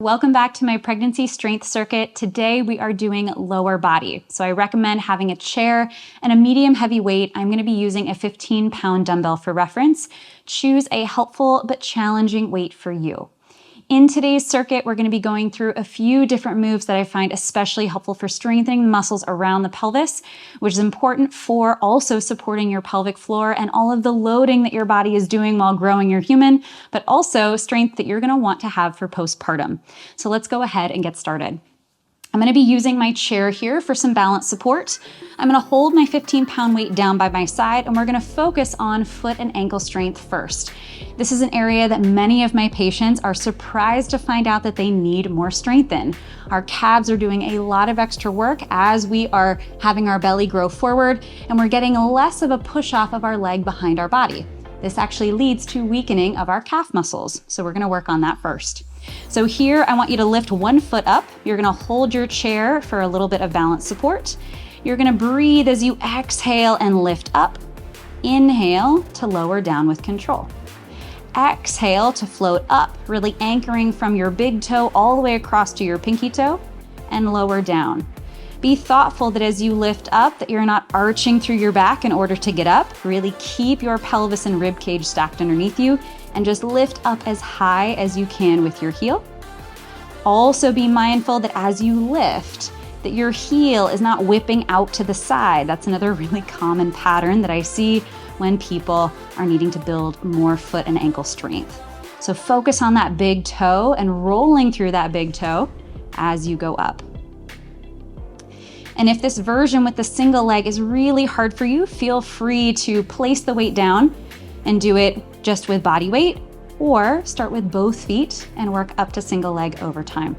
Welcome back to my pregnancy strength circuit. Today we are doing lower body. So I recommend having a chair and a medium heavy weight. I'm gonna be using a 15-pound dumbbell for reference. Choose a helpful but challenging weight for you. In today's circuit, we're gonna be going through a few different moves that I find especially helpful for strengthening the muscles around the pelvis, which is important for also supporting your pelvic floor and all of the loading that your body is doing while growing your human, but also strength that you're gonna want to have for postpartum. So let's go ahead and get started. I'm gonna be using my chair here for some balance support. I'm gonna hold my 15-pound weight down by my side, and we're gonna focus on foot and ankle strength first. This is an area that many of my patients are surprised to find out that they need more strength in. Our calves are doing a lot of extra work as we are having our belly grow forward, and we're getting less of a push off of our leg behind our body. This actually leads to weakening of our calf muscles. So we're gonna work on that first. So here, I want you to lift one foot up. You're gonna hold your chair for a little bit of balance support. You're gonna breathe as you exhale and lift up. Inhale to lower down with control. Exhale to float up, really anchoring from your big toe all the way across to your pinky toe, and lower down. Be thoughtful that as you lift up, that you're not arching through your back in order to get up. Really keep your pelvis and rib cage stacked underneath you, and just lift up as high as you can with your heel. Also be mindful that as you lift, that your heel is not whipping out to the side. That's another really common pattern that I see when people are needing to build more foot and ankle strength. So focus on that big toe and rolling through that big toe as you go up. And if this version with the single leg is really hard for you, feel free to place the weight down and do it just with body weight, or start with both feet and work up to single leg over time.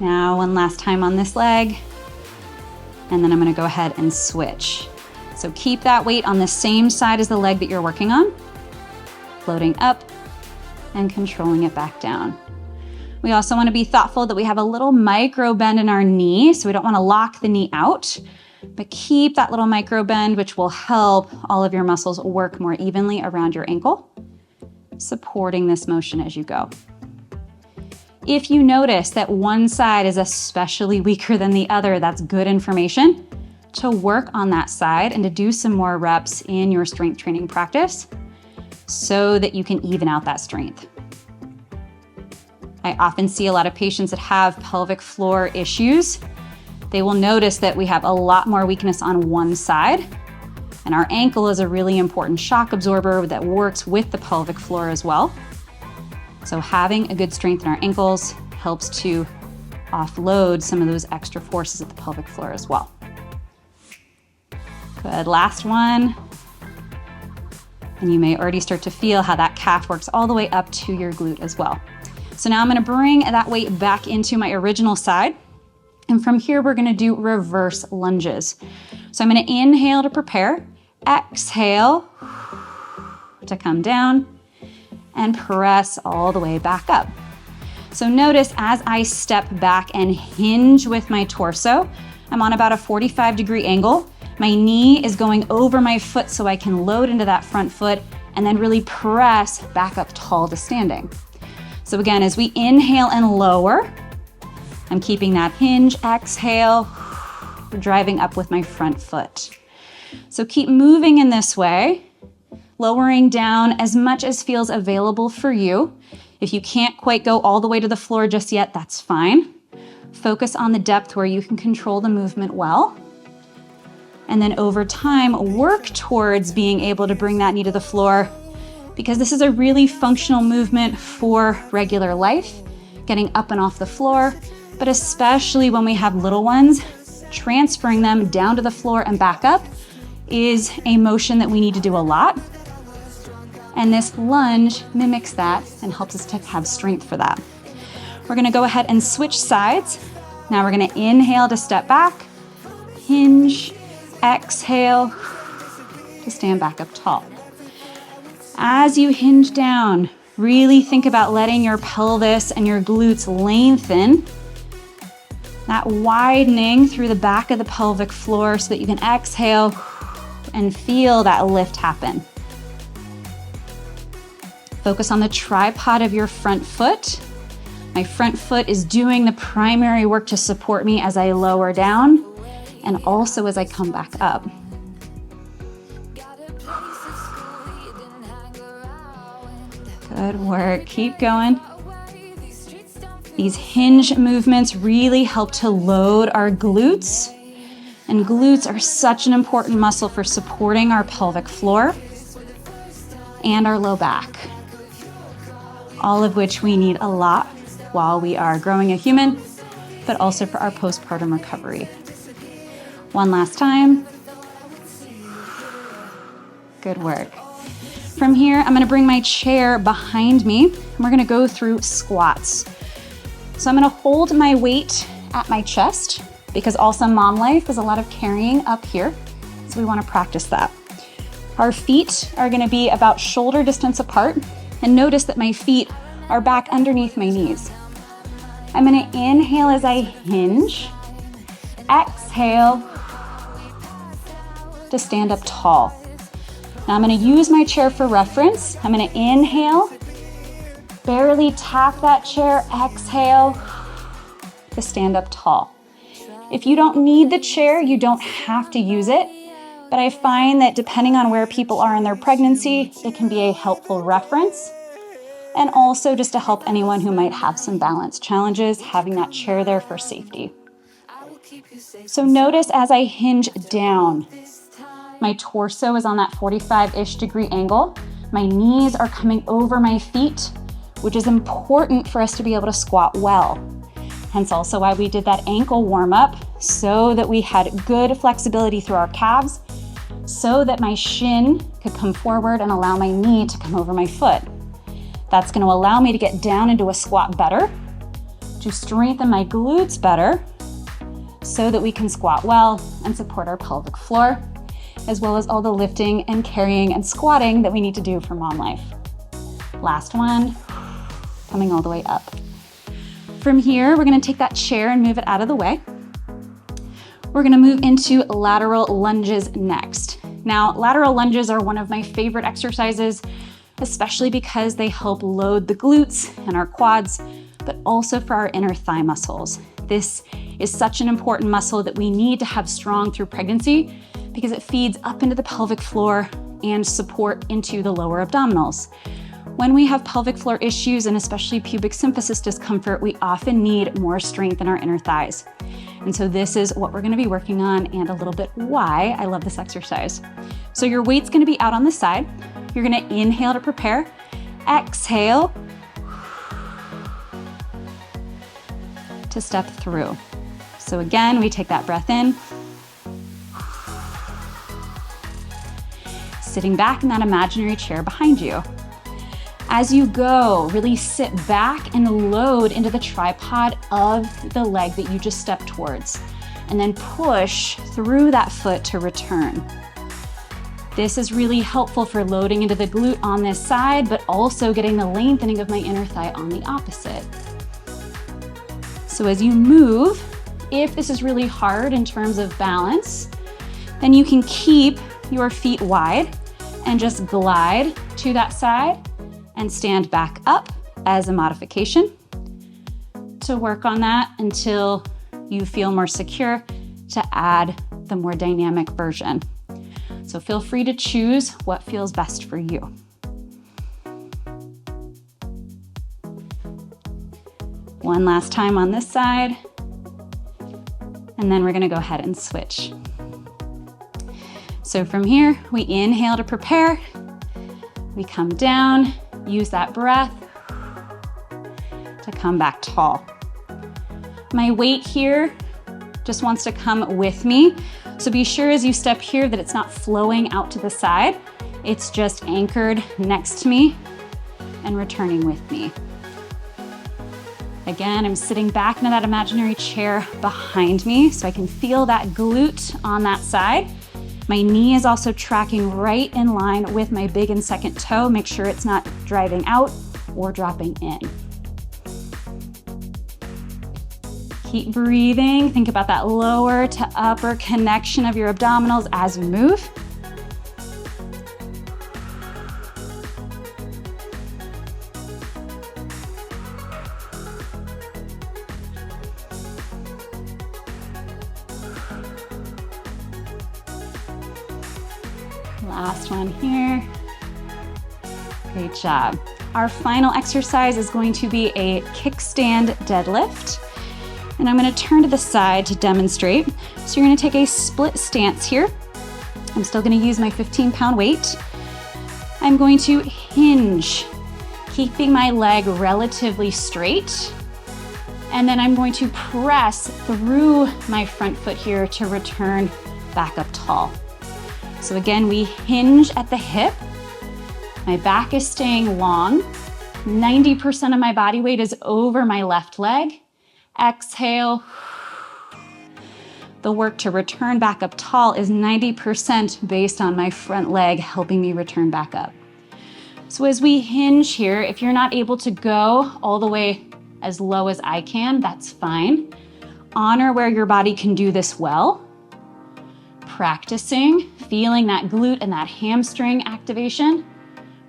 Now, one last time on this leg, and then I'm gonna go ahead and switch. So keep that weight on the same side as the leg that you're working on, floating up and controlling it back down. We also wanna be thoughtful that we have a little micro bend in our knee, so we don't wanna lock the knee out, but keep that little micro bend, which will help all of your muscles work more evenly around your ankle, supporting this motion as you go. If you notice that one side is especially weaker than the other, that's good information to work on that side and to do some more reps in your strength training practice so that you can even out that strength. I often see a lot of patients that have pelvic floor issues. They will notice that we have a lot more weakness on one side, and our ankle is a really important shock absorber that works with the pelvic floor as well. So having a good strength in our ankles helps to offload some of those extra forces at the pelvic floor as well. Good, last one. And you may already start to feel how that calf works all the way up to your glute as well. So now I'm gonna bring that weight back into my original side. And from here, we're gonna do reverse lunges. So I'm gonna inhale to prepare, exhale to come down, and press all the way back up. So notice as I step back and hinge with my torso, I'm on about a 45-degree angle. My knee is going over my foot so I can load into that front foot and then really press back up tall to standing. So again, as we inhale and lower, I'm keeping that hinge, exhale, driving up with my front foot. So keep moving in this way, lowering down as much as feels available for you. If you can't quite go all the way to the floor just yet, that's fine. Focus on the depth where you can control the movement well. And then over time, work towards being able to bring that knee to the floor, because this is a really functional movement for regular life, getting up and off the floor, but especially when we have little ones, transferring them down to the floor and back up is a motion that we need to do a lot. And this lunge mimics that and helps us to have strength for that. We're gonna go ahead and switch sides. Now we're gonna inhale to step back, hinge, exhale to stand back up tall. As you hinge down, really think about letting your pelvis and your glutes lengthen, that widening through the back of the pelvic floor so that you can exhale and feel that lift happen. Focus on the tripod of your front foot. My front foot is doing the primary work to support me as I lower down and also as I come back up. Good work, keep going. These hinge movements really help to load our glutes, and glutes are such an important muscle for supporting our pelvic floor and our low back, all of which we need a lot while we are growing a human, but also for our postpartum recovery. One last time. Good work. From here, I'm gonna bring my chair behind me, and we're gonna go through squats. So I'm gonna hold my weight at my chest because also mom life is a lot of carrying up here. So we wanna practice that. Our feet are gonna be about shoulder distance apart, and notice that my feet are back underneath my knees. I'm gonna inhale as I hinge, exhale to stand up tall. Now I'm gonna use my chair for reference. I'm gonna inhale, barely tap that chair, exhale to stand up tall. If you don't need the chair, you don't have to use it, but I find that depending on where people are in their pregnancy, it can be a helpful reference. And also just to help anyone who might have some balance challenges, having that chair there for safety. So notice as I hinge down, my torso is on that 45-ish degree angle. My knees are coming over my feet, which is important for us to be able to squat well. Hence also why we did that ankle warm up, so that we had good flexibility through our calves, so that my shin could come forward and allow my knee to come over my foot. That's gonna allow me to get down into a squat better, to strengthen my glutes better, so that we can squat well and support our pelvic floor, as well as all the lifting and carrying and squatting that we need to do for mom life. Last one, coming all the way up. From here, we're gonna take that chair and move it out of the way. We're gonna move into lateral lunges next. Now, lateral lunges are one of my favorite exercises, especially because they help load the glutes and our quads, but also for our inner thigh muscles. This is such an important muscle that we need to have strong through pregnancy because it feeds up into the pelvic floor and support into the lower abdominals. When we have pelvic floor issues and especially pubic symphysis discomfort, we often need more strength in our inner thighs. And so this is what we're gonna be working on and a little bit why I love this exercise. So your weight's gonna be out on the side. You're gonna inhale to prepare, exhale to step through. So again, we take that breath in, sitting back in that imaginary chair behind you. As you go, really sit back and load into the tripod of the leg that you just stepped towards, and then push through that foot to return. This is really helpful for loading into the glute on this side, but also getting the lengthening of my inner thigh on the opposite. So as you move, if this is really hard in terms of balance, then you can keep your feet wide and just glide to that side and stand back up as a modification to work on that until you feel more secure to add the more dynamic version. So feel free to choose what feels best for you. One last time on this side, and then we're gonna go ahead and switch. So from here, we inhale to prepare, we come down, use that breath to come back tall. My weight here just wants to come with me. So be sure as you step here that it's not flowing out to the side. It's just anchored next to me and returning with me. Again, I'm sitting back into that imaginary chair behind me so I can feel that glute on that side. My knee is also tracking right in line with my big and second toe. Make sure it's not driving out or dropping in. Keep breathing. Think about that lower to upper connection of your abdominals as you move. Last one here. Great job. Our final exercise is going to be a kickstand deadlift. And I'm gonna turn to the side to demonstrate. So you're gonna take a split stance here. I'm still gonna use my 15-pound weight. I'm going to hinge, keeping my leg relatively straight. And then I'm going to press through my front foot here to return back up tall. So again, we hinge at the hip. My back is staying long. 90% of my body weight is over my left leg. Exhale. The work to return back up tall is 90% based on my front leg helping me return back up. So as we hinge here, if you're not able to go all the way as low as I can, that's fine. Honor where your body can do this well. Practicing, feeling that glute and that hamstring activation.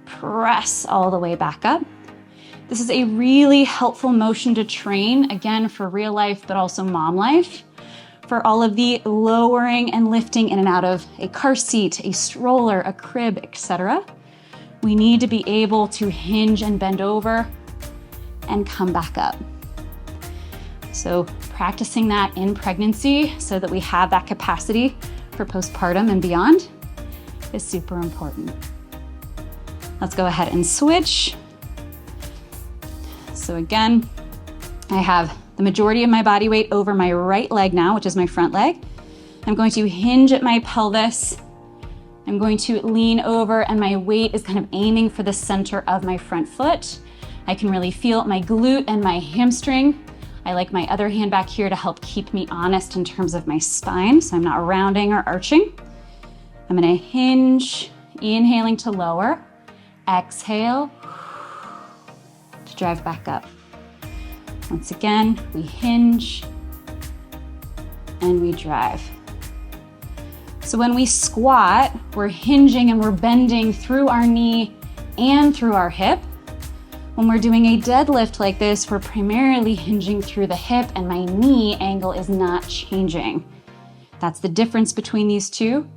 Press all the way back up. This is a really helpful motion to train, again, for real life, but also mom life, for all of the lowering and lifting in and out of a car seat, a stroller, a crib, etc. We need to be able to hinge and bend over and come back up. So practicing that in pregnancy so that we have that capacity for postpartum and beyond is super important. Let's go ahead and switch. So again, I have the majority of my body weight over my right leg now, which is my front leg. I'm going to hinge at my pelvis. I'm going to lean over and my weight is kind of aiming for the center of my front foot. I can really feel my glute and my hamstring. I like my other hand back here to help keep me honest in terms of my spine, so I'm not rounding or arching. I'm gonna hinge, inhaling to lower, exhale to drive back up. Once again, we hinge and we drive. So when we squat, we're hinging and we're bending through our knee and through our hip. When we're doing a deadlift like this, we're primarily hinging through the hip and my knee angle is not changing. That's the difference between these two.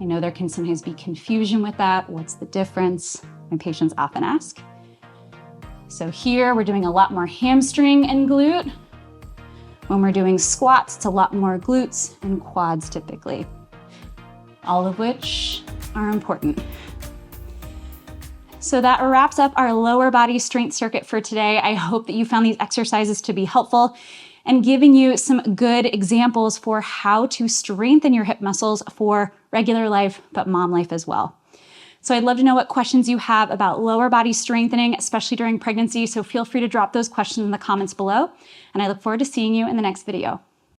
I know there can sometimes be confusion with that. What's the difference? My patients often ask. So here we're doing a lot more hamstring and glute. When we're doing squats, it's a lot more glutes and quads typically, all of which are important. So that wraps up our lower body strength circuit for today. I hope that you found these exercises to be helpful and giving you some good examples for how to strengthen your hip muscles for regular life, but mom life as well. So I'd love to know what questions you have about lower body strengthening, especially during pregnancy. So feel free to drop those questions in the comments below. And I look forward to seeing you in the next video.